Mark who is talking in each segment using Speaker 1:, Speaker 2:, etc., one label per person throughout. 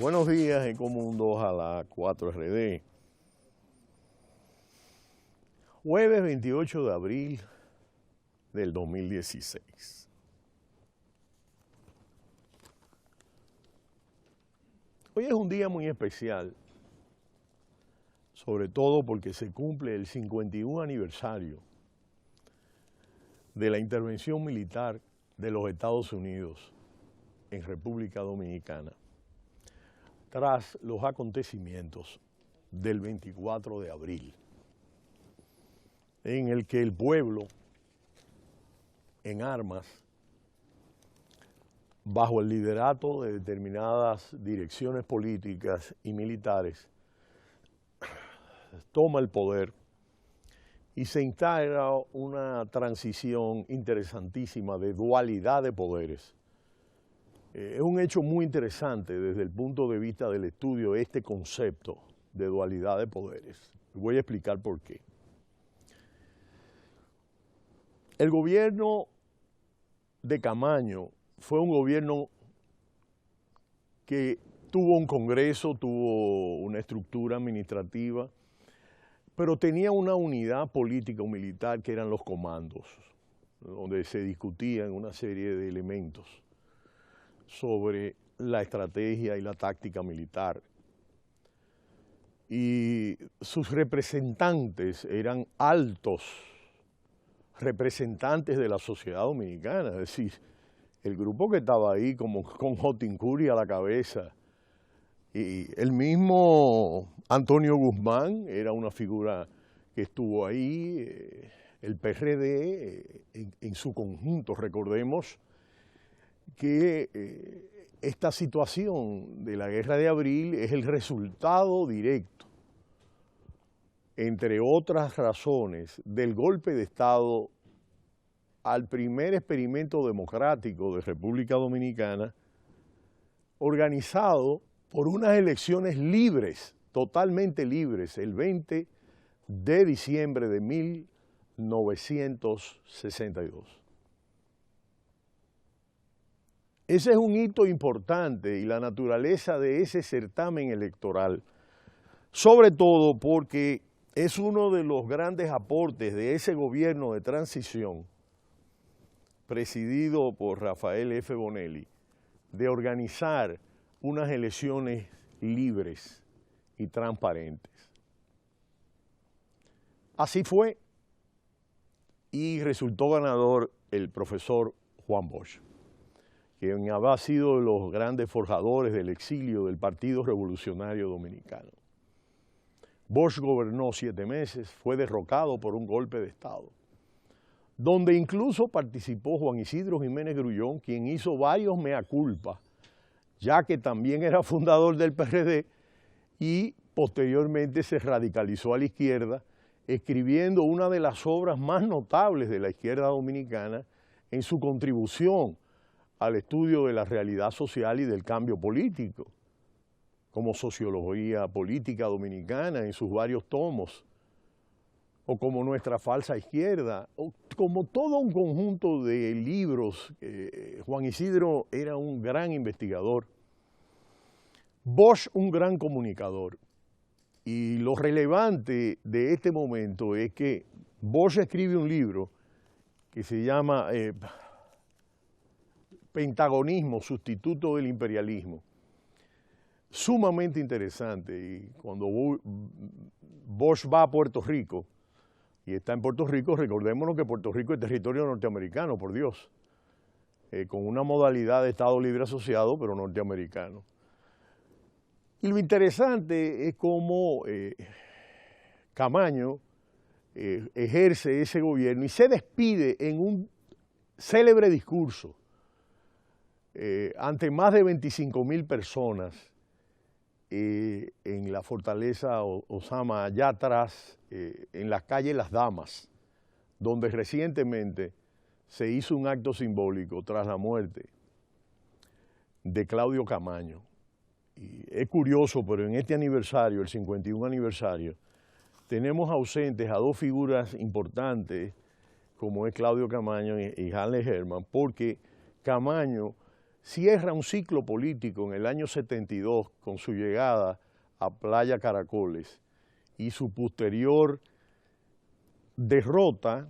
Speaker 1: Buenos días, Ecomundo, ojalá 4RD. Jueves 28 de abril del 2016. Hoy es un día muy especial, sobre todo porque se cumple el 51 aniversario de la intervención militar de los Estados Unidos en República Dominicana, tras los acontecimientos del 24 de abril, en el que el pueblo, en armas, bajo el liderato de determinadas direcciones políticas y militares, toma el poder y se instala una transición interesantísima de dualidad de poderes. Es un hecho muy interesante desde el punto de vista del estudio de este concepto de dualidad de poderes. Voy a explicar por qué. El gobierno de Camaño fue un gobierno que tuvo un Congreso, tuvo una estructura administrativa, pero tenía una unidad política o militar que eran los comandos, donde se discutían una serie de elementos sobre la estrategia y la táctica militar. Y sus representantes eran altos representantes de la sociedad dominicana, es decir, el grupo que estaba ahí como con Jotincuri a la cabeza, y el mismo Antonio Guzmán era una figura que estuvo ahí, el PRD en su conjunto. Recordemos que esta situación de la Guerra de Abril es el resultado directo, entre otras razones, del golpe de Estado al primer experimento democrático de República Dominicana, organizado por unas elecciones libres, totalmente libres, el 20 de diciembre de 1962. Ese es un hito importante y la naturaleza de ese certamen electoral, sobre todo porque es uno de los grandes aportes de ese gobierno de transición, presidido por Rafael F. Bonelli, de organizar unas elecciones libres y transparentes. Así fue y resultó ganador el profesor Juan Bosch, quien había sido de los grandes forjadores del exilio del Partido Revolucionario Dominicano. Bosch gobernó 7 meses, fue derrocado por un golpe de Estado, donde incluso participó Juan Isidro Jiménez Grullón, quien hizo varios mea culpa, ya que también era fundador del PRD y posteriormente se radicalizó a la izquierda, escribiendo una de las obras más notables de la izquierda dominicana en su contribución al estudio de la realidad social y del cambio político, como Sociología Política Dominicana en sus varios tomos, o como Nuestra Falsa Izquierda, o como todo un conjunto de libros. Juan Isidro era un gran investigador, Bosch un gran comunicador. Y lo relevante de este momento es que Bosch escribe un libro que se llama Pentagonismo, sustituto del imperialismo, sumamente interesante. Y cuando Bosch va a Puerto Rico, y está en Puerto Rico, recordémonos que Puerto Rico es territorio norteamericano, por Dios, con una modalidad de Estado Libre Asociado, pero norteamericano. Y lo interesante es cómo Camaño ejerce ese gobierno y se despide en un célebre discurso ante más de 25.000 personas en la fortaleza Osama, allá atrás, en la calle Las Damas, donde recientemente se hizo un acto simbólico tras la muerte de Claudio Camaño. Y es curioso, pero en este aniversario, el 51 aniversario, tenemos ausentes a 2 figuras importantes, como es Claudio Camaño y Hanley Herman, porque Camaño cierra un ciclo político en el año 72 con su llegada a Playa Caracoles y su posterior derrota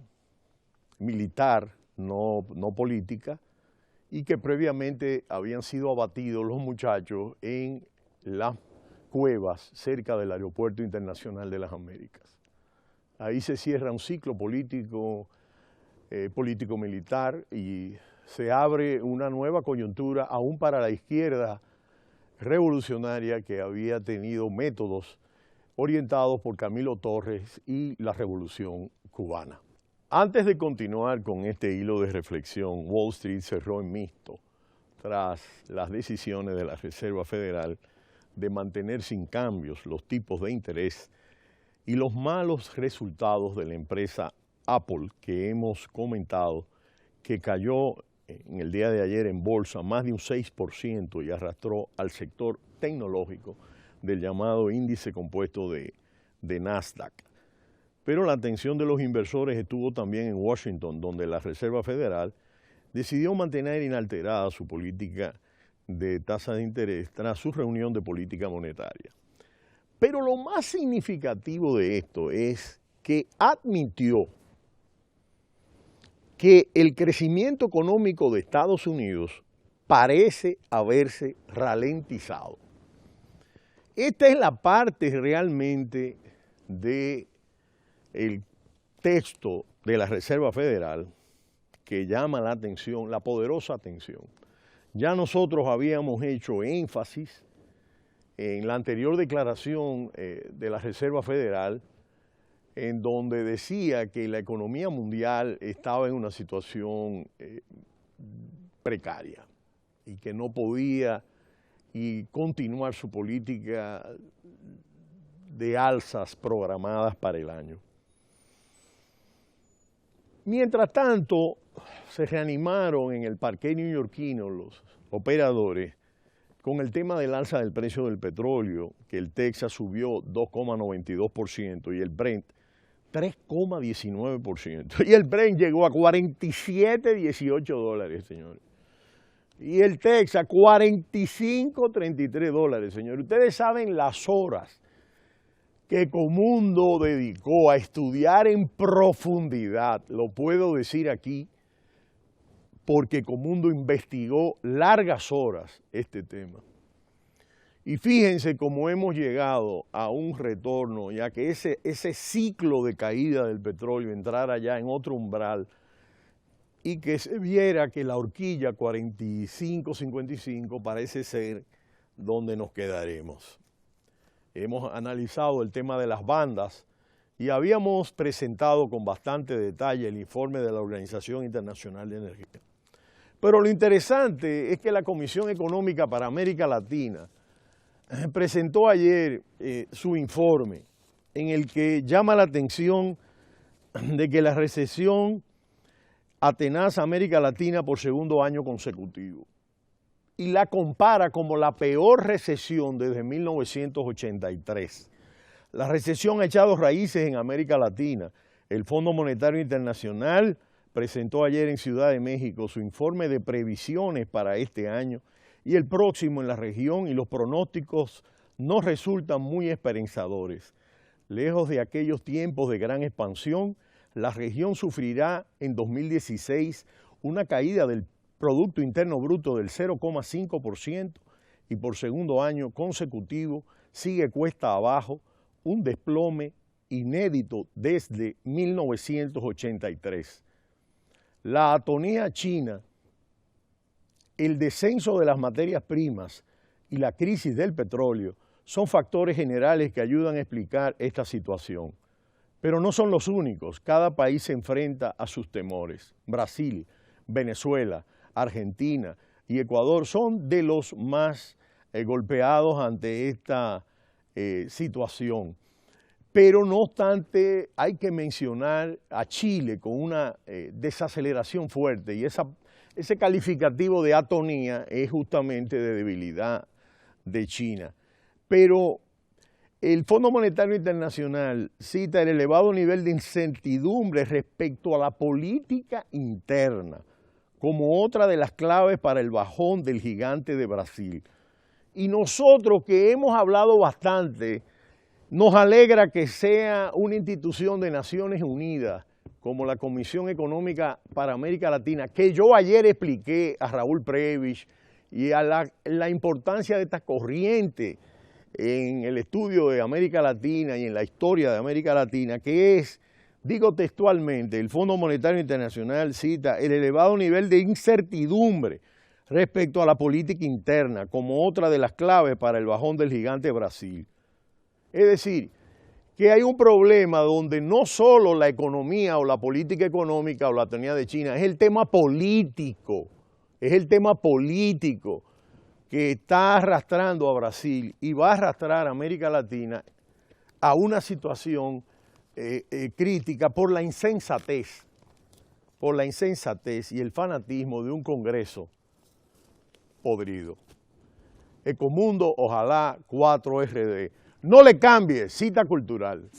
Speaker 1: militar, no política, y que previamente habían sido abatidos los muchachos en las cuevas cerca del Aeropuerto Internacional de las Américas. Ahí se cierra un ciclo político-militar y se abre una nueva coyuntura aún para la izquierda revolucionaria que había tenido métodos orientados por Camilo Torres y la Revolución Cubana. Antes de continuar con este hilo de reflexión, Wall Street cerró en mixto tras las decisiones de la Reserva Federal de mantener sin cambios los tipos de interés y los malos resultados de la empresa Apple que hemos comentado, que cayó en el día de ayer en bolsa más de un 6% y arrastró al sector tecnológico del llamado índice compuesto de Nasdaq. Pero la atención de los inversores estuvo también en Washington, donde la Reserva Federal decidió mantener inalterada su política de tasa de interés tras su reunión de política monetaria. Pero lo más significativo de esto es que admitió que el crecimiento económico de Estados Unidos parece haberse ralentizado. Esta es la parte realmente del texto de la Reserva Federal que llama la atención, la poderosa atención. Ya nosotros habíamos hecho énfasis en la anterior declaración de la Reserva Federal, en donde decía que la economía mundial estaba en una situación precaria y que no podía continuar su política de alzas programadas para el año. Mientras tanto, se reanimaron en el parque neoyorquino los operadores con el tema del alza del precio del petróleo, que el Texas subió 2,92% y el Brent 3,19%. Y el Brent llegó a $47,18, señores. Y el Texas, $45,33, señores. Ustedes saben las horas que Ecomundo dedicó a estudiar en profundidad, lo puedo decir aquí, porque Ecomundo investigó largas horas este tema. Y fíjense cómo hemos llegado a un retorno, ya que ese ciclo de caída del petróleo entrara ya en otro umbral y que se viera que la horquilla 45-55 parece ser donde nos quedaremos. Hemos analizado el tema de las bandas y habíamos presentado con bastante detalle el informe de la Organización Internacional de Energía. Pero lo interesante es que la Comisión Económica para América Latina presentó ayer su informe en el que llama la atención de que la recesión atenaza a América Latina por segundo año consecutivo y la compara como la peor recesión desde 1983. La recesión ha echado raíces en América Latina. El Fondo Monetario Internacional presentó ayer en Ciudad de México su informe de previsiones para este año y el próximo en la región, y los pronósticos no resultan muy esperanzadores. Lejos de aquellos tiempos de gran expansión, la región sufrirá en 2016 una caída del Producto Interno Bruto del 0,5% y por segundo año consecutivo sigue cuesta abajo, un desplome inédito desde 1983. La atonía china, el descenso de las materias primas y la crisis del petróleo son factores generales que ayudan a explicar esta situación. Pero no son los únicos, cada país se enfrenta a sus temores. Brasil, Venezuela, Argentina y Ecuador son de los más golpeados ante esta situación. Pero no obstante, hay que mencionar a Chile con una desaceleración fuerte y ese calificativo de atonía es justamente de debilidad de China. Pero el Fondo Monetario Internacional cita el elevado nivel de incertidumbre respecto a la política interna como otra de las claves para el bajón del gigante de Brasil. Y nosotros, que hemos hablado bastante, nos alegra que sea una institución de Naciones Unidas, como la Comisión Económica para América Latina, que yo ayer expliqué a Raúl Prebisch y a la importancia de esta corriente en el estudio de América Latina y en la historia de América Latina, que es, digo textualmente, el Fondo Monetario Internacional cita el elevado nivel de incertidumbre respecto a la política interna como otra de las claves para el bajón del gigante Brasil. Es decir, que hay un problema donde no solo la economía o la política económica o la autonomía de China, es el tema político, que está arrastrando a Brasil y va a arrastrar a América Latina a una situación crítica por la insensatez y el fanatismo de un Congreso podrido. Ecomundo, ojalá 4RD. No le cambie, cita cultural.